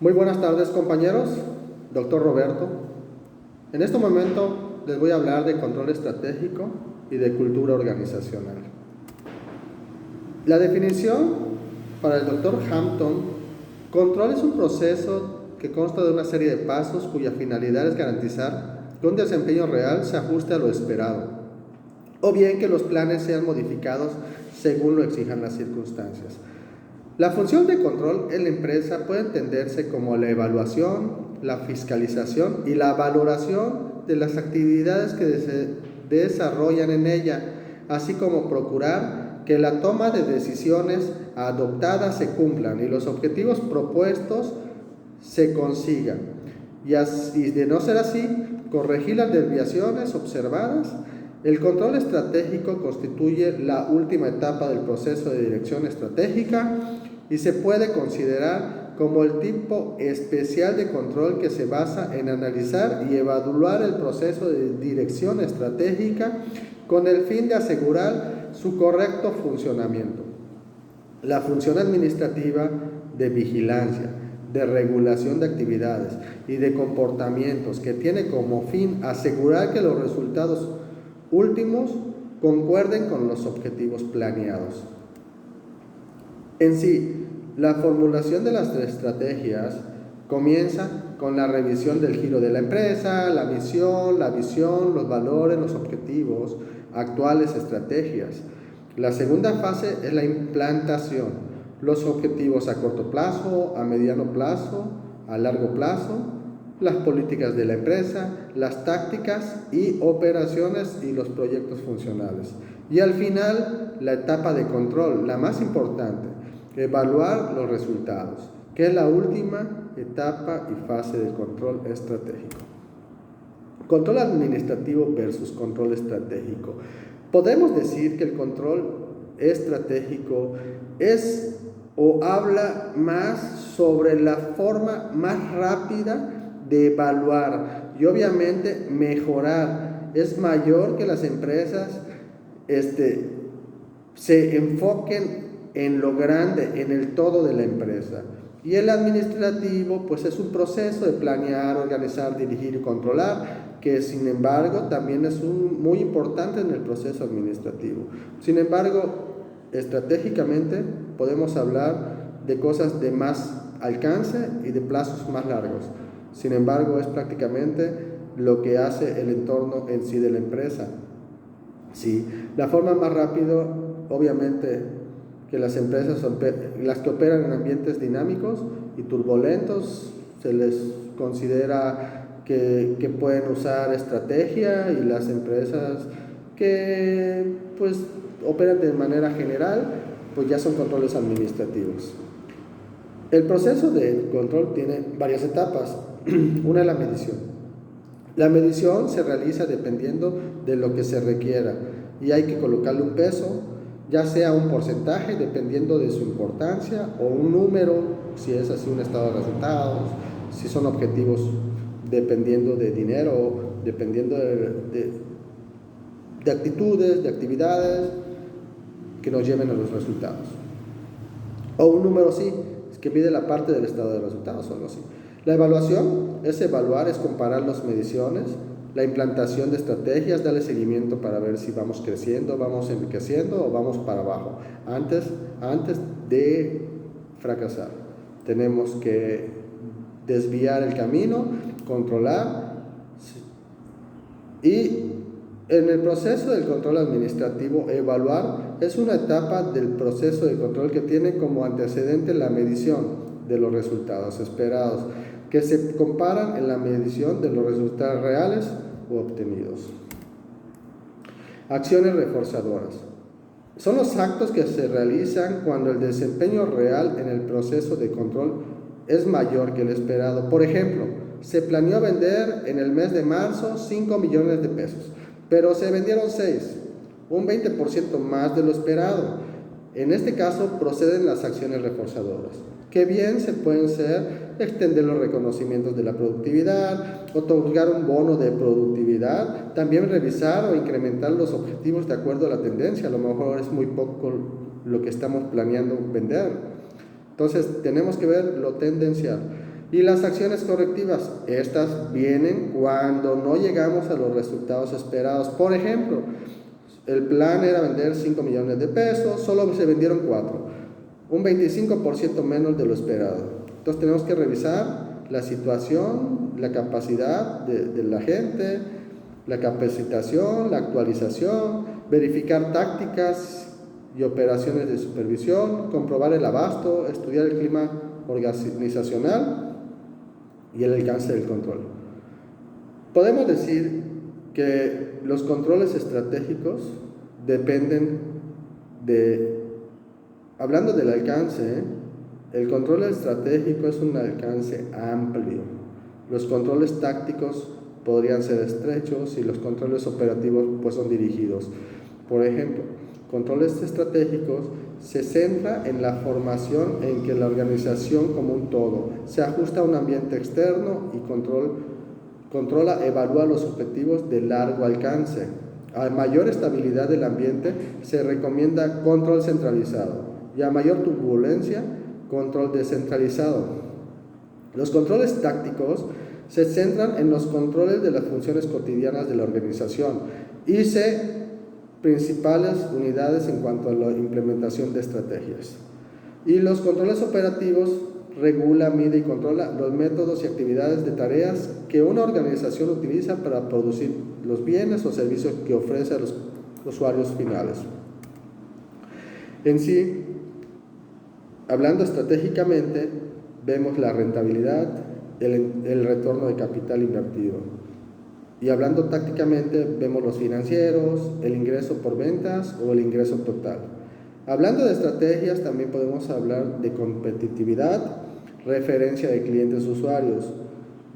Muy buenas tardes, compañeros. Doctor Roberto. En este momento les voy a hablar de control estratégico y de cultura organizacional. La definición para el doctor Hampton: control es un proceso que consta de una serie de pasos cuya finalidad es garantizar que un desempeño real se ajuste a lo esperado, o bien que los planes sean modificados según lo exijan las circunstancias. La función de control en la empresa puede entenderse como la evaluación, la fiscalización y la valoración de las actividades que se desarrollan en ella, así como procurar que la toma de decisiones adoptadas se cumplan y los objetivos propuestos se consigan. Y de no ser así, corregir las desviaciones observadas. El control estratégico constituye la última etapa del proceso de dirección estratégica y se puede considerar como el tipo especial de control que se basa en analizar y evaluar el proceso de dirección estratégica con el fin de asegurar su correcto funcionamiento. La función administrativa de vigilancia, de regulación de actividades y de comportamientos, que tiene como fin asegurar que los resultados últimos concuerden con los objetivos planeados. En sí, la formulación de las estrategias comienza con la revisión del giro de la empresa, la misión, la visión, los valores, los objetivos, actuales estrategias. La segunda fase es la implantación, los objetivos a corto plazo, a mediano plazo, a largo plazo, las políticas de la empresa, las tácticas y operaciones y los proyectos funcionales. Y al final, la etapa de control, la más importante, evaluar los resultados, que es la última etapa y fase del control estratégico. Control administrativo versus control estratégico. Podemos decir que el control estratégico es o habla más sobre la forma más rápida de evaluar y obviamente mejorar. Es mayor que las empresas se enfoquen en lo grande, en el todo de la empresa. Y el administrativo, pues es un proceso de planear, organizar, dirigir y controlar, que sin embargo también es muy importante en el proceso administrativo. Sin embargo, estratégicamente podemos hablar de cosas de más alcance y de plazos más largos. Sin embargo, es prácticamente lo que hace el entorno en sí de la empresa. Sí, la forma más rápida, obviamente, que las empresas, las que operan en ambientes dinámicos y turbulentos, se les considera que pueden usar estrategia, y las empresas que pues operan de manera general, pues ya son controles administrativos. El proceso de control tiene varias etapas. Una es la medición. La medición se realiza dependiendo de lo que se requiera y hay que colocarle un peso, ya sea un porcentaje dependiendo de su importancia, o un número si es así un estado de resultados, si son objetivos dependiendo de dinero, dependiendo de actitudes, de actividades que nos lleven a los resultados, o un número sí, que mide la parte del estado de resultados o algo así. La evaluación es evaluar, es comparar las mediciones. La implantación de estrategias, darle seguimiento para ver si vamos creciendo, vamos enriqueciendo o vamos para abajo. Antes de fracasar, tenemos que desviar el camino, controlar. Y en el proceso del control administrativo, evaluar es una etapa del proceso de control que tiene como antecedente la medición de los resultados esperados, que se comparan en la medición de los resultados reales o obtenidos. Acciones reforzadoras. Son los actos que se realizan cuando el desempeño real en el proceso de control es mayor que el esperado. Por ejemplo, se planeó vender en el mes de marzo 5 millones de pesos, pero se vendieron 6, un 20% más de lo esperado. En este caso proceden las acciones reforzadoras, que bien se pueden ser extender los reconocimientos de la productividad, otorgar un bono de productividad, también revisar o incrementar los objetivos de acuerdo a la tendencia. A lo mejor es muy poco lo que estamos planeando vender, entonces tenemos que ver lo tendencial. Y las acciones correctivas, estas vienen cuando no llegamos a los resultados esperados. Por ejemplo, el plan era vender 5 millones de pesos, solo se vendieron 4, un 25% menos de lo esperado. Entonces tenemos que revisar la situación, la capacidad de la gente, la capacitación, la actualización, verificar tácticas y operaciones de supervisión, comprobar el abasto, estudiar el clima organizacional y el alcance del control. Podemos decir que los controles estratégicos dependen hablando del alcance, el control estratégico es un alcance amplio. Los controles tácticos podrían ser estrechos y los controles operativos pues son dirigidos. Por ejemplo, controles estratégicos se centra en la formación en que la organización como un todo se ajusta a un ambiente externo y controla, evalúa los objetivos de largo alcance. A mayor estabilidad del ambiente se recomienda control centralizado y a mayor turbulencia, control descentralizado. Los controles tácticos se centran en los controles de las funciones cotidianas de la organización y principales unidades en cuanto a la implementación de estrategias. Y los controles operativos regula, mide y controla los métodos y actividades de tareas que una organización utiliza para producir los bienes o servicios que ofrece a los usuarios finales. En sí, hablando estratégicamente, vemos la rentabilidad, el retorno de capital invertido. Y hablando tácticamente, vemos los financieros, el ingreso por ventas o el ingreso total. Hablando de estrategias, también podemos hablar de competitividad, referencia de clientes usuarios.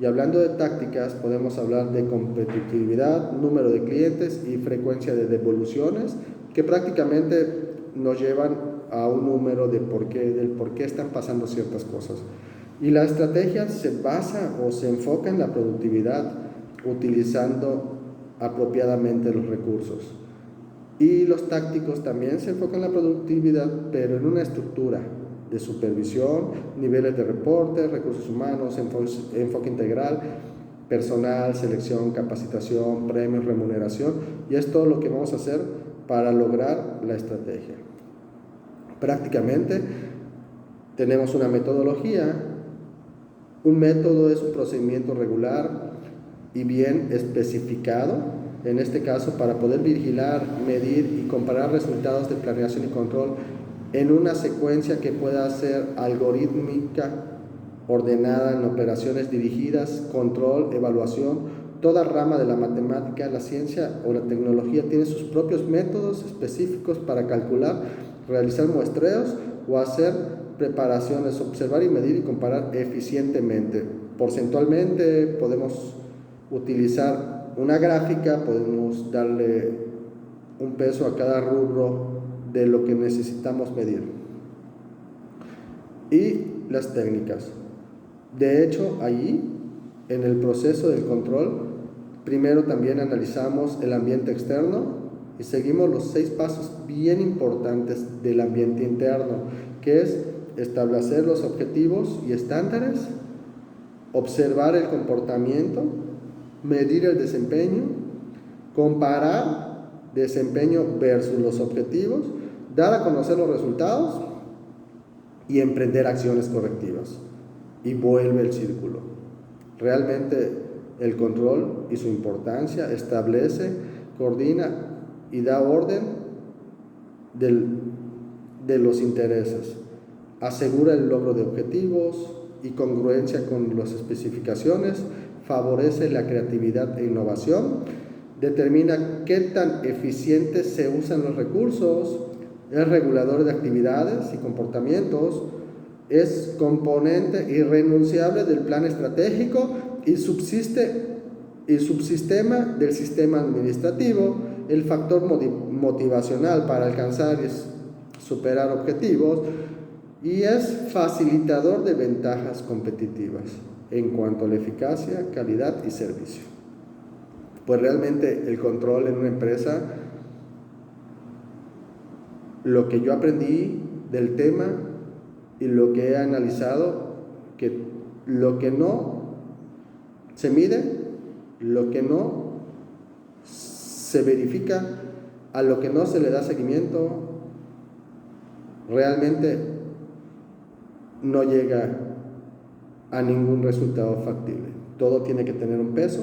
Y hablando de tácticas, podemos hablar de competitividad, número de clientes y frecuencia de devoluciones, que prácticamente nos llevan a un número del por qué están pasando ciertas cosas. Y la estrategia se basa o se enfoca en la productividad, utilizando apropiadamente los recursos. Y los tácticos también se enfocan en la productividad, pero en una estructura de supervisión, niveles de reporte, recursos humanos, enfoque integral, personal, selección, capacitación, premios, remuneración, y es todo lo que vamos a hacer para lograr la estrategia. Prácticamente tenemos una metodología. Un método es un procedimiento regular y bien especificado, en este caso para poder vigilar, medir y comparar resultados de planeación y control en una secuencia que pueda ser algorítmica, ordenada en operaciones dirigidas, control, evaluación. Toda rama de la matemática, la ciencia o la tecnología tiene sus propios métodos específicos para calcular, realizar muestreos o hacer preparaciones, observar y medir y comparar eficientemente. Porcentualmente podemos utilizar una gráfica, podemos darle un peso a cada rubro de lo que necesitamos medir. Y las técnicas. De hecho, allí, en el proceso del control, primero también analizamos el ambiente externo y seguimos los 6 pasos bien importantes del ambiente interno, que es establecer los objetivos y estándares, observar el comportamiento, medir el desempeño, comparar desempeño versus los objetivos, dar a conocer los resultados y emprender acciones correctivas. Y vuelve el círculo. Realmente el control y su importancia establece, coordina y da orden de los intereses. Asegura el logro de objetivos y congruencia con las especificaciones, favorece la creatividad e innovación, determina qué tan eficientes se usan los recursos, es regulador de actividades y comportamientos, es componente irrenunciable del plan estratégico y subsistema del sistema administrativo, el factor motivacional para alcanzar y superar objetivos, y es facilitador de ventajas competitivas en cuanto a la eficacia, calidad y servicio. Pues realmente el control en una empresa, lo que yo aprendí del tema y lo que he analizado, que lo que no se mide, lo que no se verifica, a lo que no se le da seguimiento, realmente no llega a ningún resultado factible. Todo tiene que tener un peso,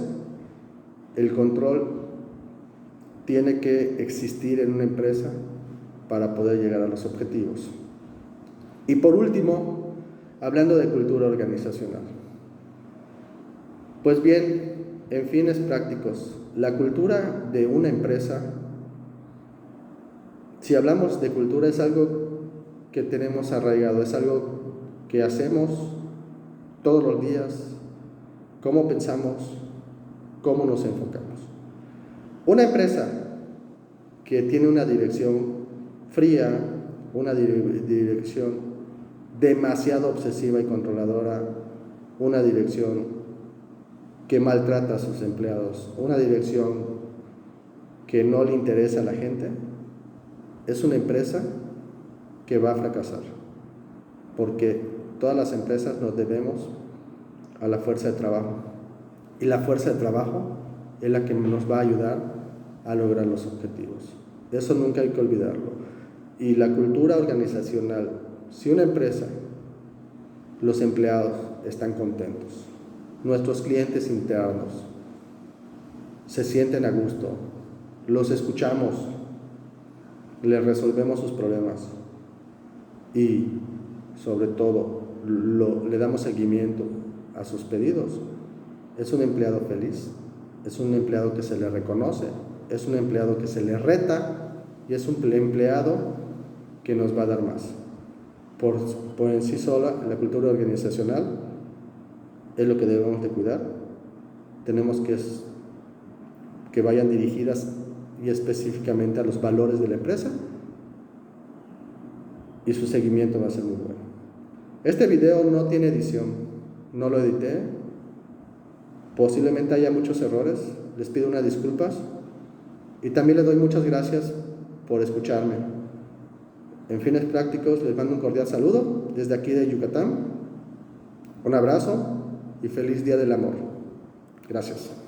el control tiene que existir en una empresa para poder llegar a los objetivos. Y por último, hablando de cultura organizacional. Pues bien, en fines prácticos, la cultura de una empresa, si hablamos de cultura, es algo que tenemos arraigado, es algo que hacemos todos los días, cómo pensamos, cómo nos enfocamos. Una empresa que tiene una dirección fría, una dirección demasiado obsesiva y controladora, una dirección que maltrata a sus empleados, una dirección que no le interesa a la gente, es una empresa que va a fracasar, porque todas las empresas nos debemos a la fuerza de trabajo, y la fuerza de trabajo es la que nos va a ayudar a lograr los objetivos. Eso nunca hay que olvidarlo. Y la cultura organizacional, si una empresa, los empleados están contentos, nuestros clientes internos se sienten a gusto, los escuchamos, les resolvemos sus problemas y sobre todo le damos seguimiento a sus pedidos, es un empleado feliz, es un empleado que se le reconoce, es un empleado que se le reta y es un empleado que nos va a dar más. Por en sí sola, la cultura organizacional es lo que debemos de cuidar. Tenemos que vayan dirigidas y específicamente a los valores de la empresa, y su seguimiento va a ser muy bueno. Este video no tiene edición, no lo edité, posiblemente haya muchos errores, les pido unas disculpas y también les doy muchas gracias por escucharme. En fines prácticos les mando un cordial saludo desde aquí de Yucatán, un abrazo y feliz Día del Amor. Gracias.